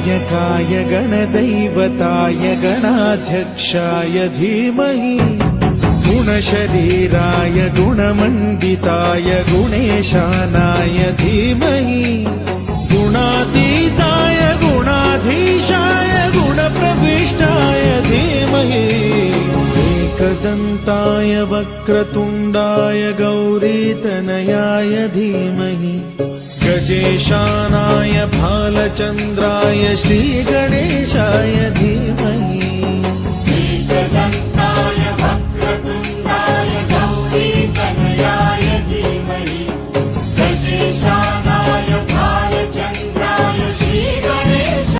गणनायकाय गणदैवताय गणाध्यक्षाय धीमहि गुणशरीराय गुणमण्डिताय गुणेशानाय धीमहि गुणातीताय गुणाधीशाय गुणप्रविष्टाय धीमहि एकदन्ताय वक्रतुण्डाय गौरीतनयाय धीमहि गजेशानाय भालचन्द्राय श्रीगणेशाय